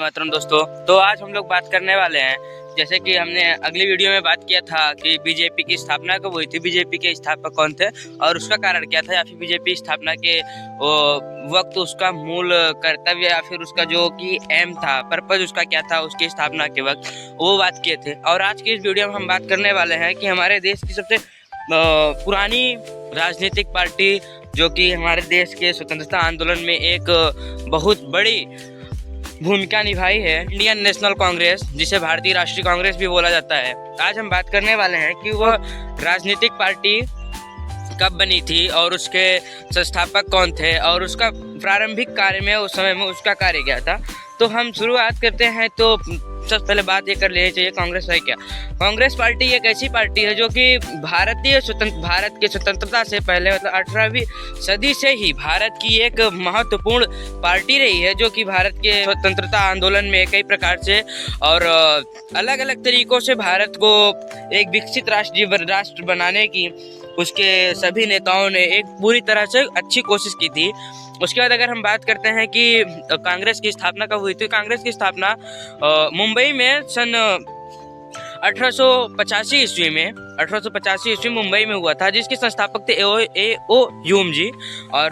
मातरम दोस्तों, तो आज हम लोग बात करने वाले हैं, जैसे कि हमने अगली वीडियो में बात किया था कि बीजेपी की स्थापना कब हुई थी, बीजेपी के स्थापक कौन थे और उसका कारण क्या था, या फिर बीजेपी स्थापना के वक्त उसका मूल कर्तव्य या फिर उसका जो कि एम था, पर्पज उसका क्या था उसकी स्थापना के वक्त, वो बात किए थे। और आज की इस वीडियो में हम बात करने वाले हैं कि हमारे देश की सबसे पुरानी राजनीतिक पार्टी जो कि हमारे देश के स्वतंत्रता आंदोलन में एक बहुत बड़ी भूमिका निभाई है, इंडियन नेशनल कांग्रेस, जिसे भारतीय राष्ट्रीय कांग्रेस भी बोला जाता है। आज हम बात करने वाले हैं कि वह राजनीतिक पार्टी कब बनी थी और उसके संस्थापक कौन थे और उसका प्रारंभिक कार्य में उस समय में उसका कार्य क्या था। तो हम शुरुआत करते हैं। तो सबसे पहले बात ये कर लेनी चाहिए, कांग्रेस है क्या। कांग्रेस पार्टी एक ऐसी पार्टी है जो कि भारत के स्वतंत्रता से पहले मतलब 18वीं सदी से ही भारत की एक महत्वपूर्ण पार्टी रही है, जो कि भारत के स्वतंत्रता आंदोलन में कई प्रकार से और अलग अलग तरीकों से भारत को एक विकसित राष्ट्र बनाने की उसके सभी नेताओं ने एक पूरी तरह से अच्छी कोशिश की थी। उसके बाद अगर हम बात करते हैं कि कांग्रेस की स्थापना कब हुई थी, कांग्रेस की स्थापना मुंबई में सन 1885 ईस्वी मुंबई में हुआ था, जिसके संस्थापक थे ए.ओ. ह्यूम जी। और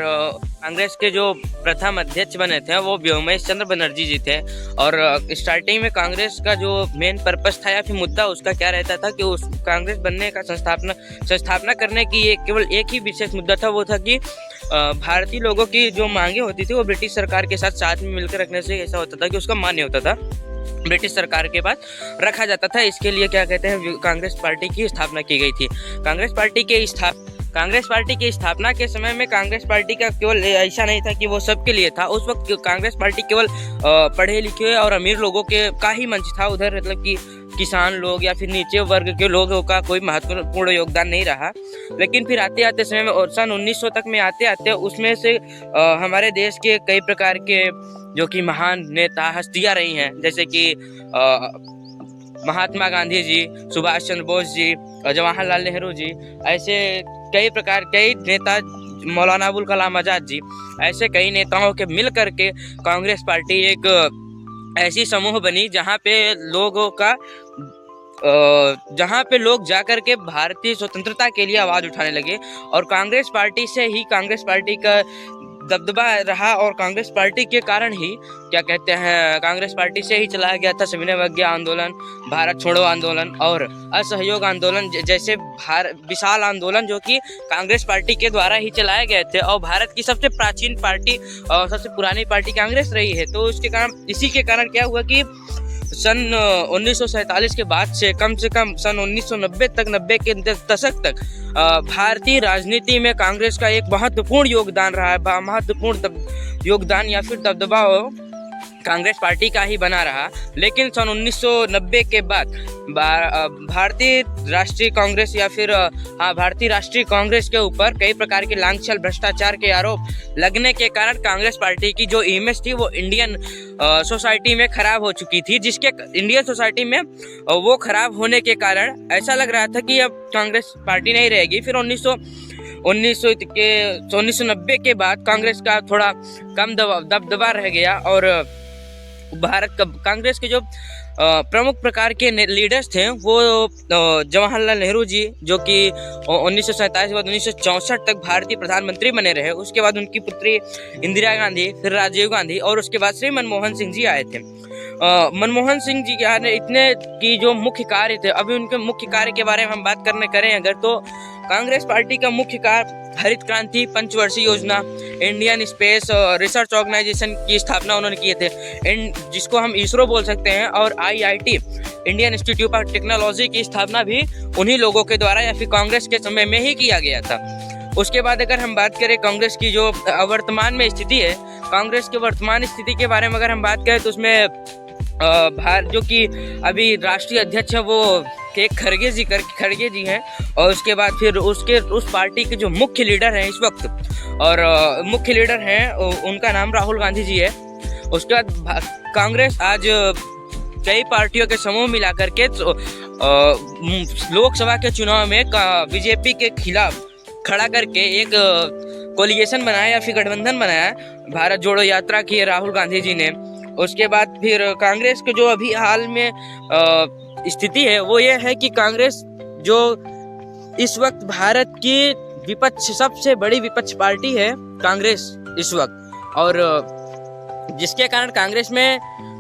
कांग्रेस के जो प्रथम अध्यक्ष बने थे वो व्योमेश चंद्र बनर्जी जी थे। और स्टार्टिंग में कांग्रेस का जो मेन पर्पस था या फिर मुद्दा उसका क्या रहता था कि उस कांग्रेस बनने का संस्थापना करने की केवल एक ही विशेष मुद्दा था, वो था कि भारतीय लोगों की जो मांगे होती थी वो ब्रिटिश सरकार के साथ में मिलकर रखने से ऐसा होता था कि उसका मान्य होता था, ब्रिटिश सरकार के पास रखा जाता था। इसके लिए क्या कहते हैं, कांग्रेस पार्टी की स्थापना की गई थी। कांग्रेस पार्टी की स्थापना के समय में कांग्रेस पार्टी का केवल ऐसा नहीं था कि वो सबके लिए था। उस वक्त कांग्रेस पार्टी केवल पढ़े लिखे और अमीर लोगों के का ही मंच था। उधर मतलब कि किसान लोग या फिर नीचे वर्ग के लोगों का कोई महत्वपूर्ण योगदान नहीं रहा। लेकिन फिर आते आते समय में और सन 1900 तक में आते आते उसमें से हमारे देश के कई प्रकार के जो कि महान नेता हस्तियां रही हैं, जैसे कि महात्मा गांधी जी, सुभाष चंद्र बोस जी, जवाहरलाल नेहरू जी, ऐसे कई नेता, मौलाना अबुल कलाम आजाद जी, ऐसे कई नेताओं के मिल करके कांग्रेस पार्टी एक ऐसी समूह बनी जहाँ पे लोग जाकर के भारतीय स्वतंत्रता के लिए आवाज उठाने लगे। और कांग्रेस पार्टी का दबदबा रहा और कांग्रेस पार्टी के कारण ही क्या कहते हैं, कांग्रेस पार्टी से ही चलाया गया था सविनय अवज्ञा आंदोलन, भारत छोड़ो आंदोलन और असहयोग आंदोलन जैसे विशाल आंदोलन जो कि कांग्रेस पार्टी के द्वारा ही चलाए गए थे। और भारत की सबसे प्राचीन पार्टी और सबसे पुरानी पार्टी कांग्रेस रही है। तो इसी के कारण क्या हुआ कि सन 1947 के बाद से कम सन 1990 तक, 90 के दशक तक भारतीय राजनीति में कांग्रेस का एक महत्वपूर्ण योगदान रहा है। महत्वपूर्ण योगदान या फिर दबदबा कांग्रेस पार्टी का ही बना रहा। लेकिन सन 1990 के बाद भारतीय राष्ट्रीय कांग्रेस के ऊपर कई प्रकार के लांछन भ्रष्टाचार के आरोप लगने के कारण कांग्रेस पार्टी की जो इमेज थी वो इंडियन सोसाइटी में खराब हो चुकी थी, जिसके इंडियन सोसाइटी में वो खराब होने के कारण ऐसा लग रहा था कि अब कांग्रेस पार्टी नहीं रहेगी। फिर 1990 के बाद कांग्रेस का थोड़ा कम दबदबा रह गया और कांग्रेस के जो प्रमुख प्रकार के लीडर्स थे वो जवाहरलाल नेहरू जी, जो कि 1947 के बाद 1964 तक भारतीय प्रधानमंत्री बने रहे। उसके बाद उनकी पुत्री इंदिरा गांधी, फिर राजीव गांधी और उसके बाद श्री मनमोहन सिंह जी आए थे। मनमोहन सिंह जी ने इतने की जो मुख्य कार्य थे, अभी उनके मुख्य कार्य के बारे में हम बात करें अगर, तो कांग्रेस पार्टी का मुख्य कार्य हरित क्रांति पंचवर्षीय योजना, इंडियन स्पेस रिसर्च ऑर्गेनाइजेशन की स्थापना उन्होंने किए थे, जिसको हम इसरो बोल सकते हैं, और IIT, Indian institute of technology की स्थापना भी उन्हीं लोगों के द्वारा या फिर कांग्रेस के समय में ही किया गया था। उसके बाद अगर हम बात करें कांग्रेस की जो वर्तमान में स्थिति है, कांग्रेस के वर्तमान स्थिति के बारे में अगर हम बात करें तो उसमें जो कि अभी राष्ट्रीय अध्यक्ष है वो खड़गे जी हैं। और उसके बाद फिर उस पार्टी के जो मुख्य लीडर हैं इस वक्त, और मुख्य लीडर हैं उनका नाम राहुल गांधी जी है। उसके बाद कांग्रेस आज कई पार्टियों के समूह मिलाकर के लोकसभा के चुनाव में बीजेपी के खिलाफ खड़ा करके एक कोलिगेशन बनाया या फिर गठबंधन बनाया। भारत जोड़ो यात्रा की है राहुल गांधी जी ने। उसके बाद फिर कांग्रेस के जो अभी हाल में स्थिति है वो ये है कि कांग्रेस जो इस वक्त भारत की विपक्ष सबसे बड़ी विपक्ष पार्टी है कांग्रेस इस वक्त, और जिसके कारण कांग्रेस में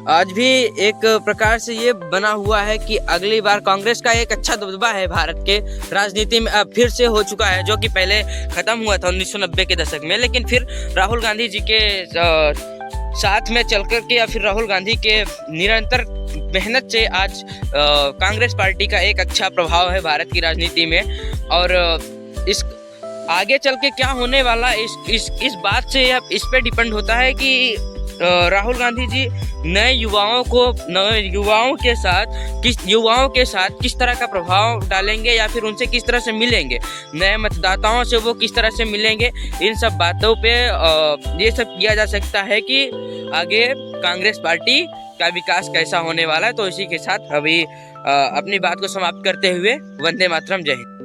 आज भी एक प्रकार से ये बना हुआ है कि अगली बार कांग्रेस का एक अच्छा दबदबा है भारत के राजनीति में, अब फिर से हो चुका है, जो कि पहले खत्म हुआ था 1990 के दशक में। लेकिन फिर राहुल गांधी जी के साथ में चल कर के या फिर राहुल गांधी के निरंतर मेहनत से आज कांग्रेस पार्टी का एक अच्छा प्रभाव है भारत की राजनीति में। और इस आगे चल के क्या होने वाला इस बात से इस पे डिपेंड होता है कि राहुल गांधी जी नए युवाओं के साथ किस तरह का प्रभाव डालेंगे या फिर उनसे किस तरह से मिलेंगे, नए मतदाताओं से वो किस तरह से मिलेंगे। इन सब बातों पे ये सब किया जा सकता है कि आगे कांग्रेस पार्टी का विकास कैसा होने वाला है। तो इसी के साथ अभी अपनी बात को समाप्त करते हुए वंदे मातरम, जय हिंद।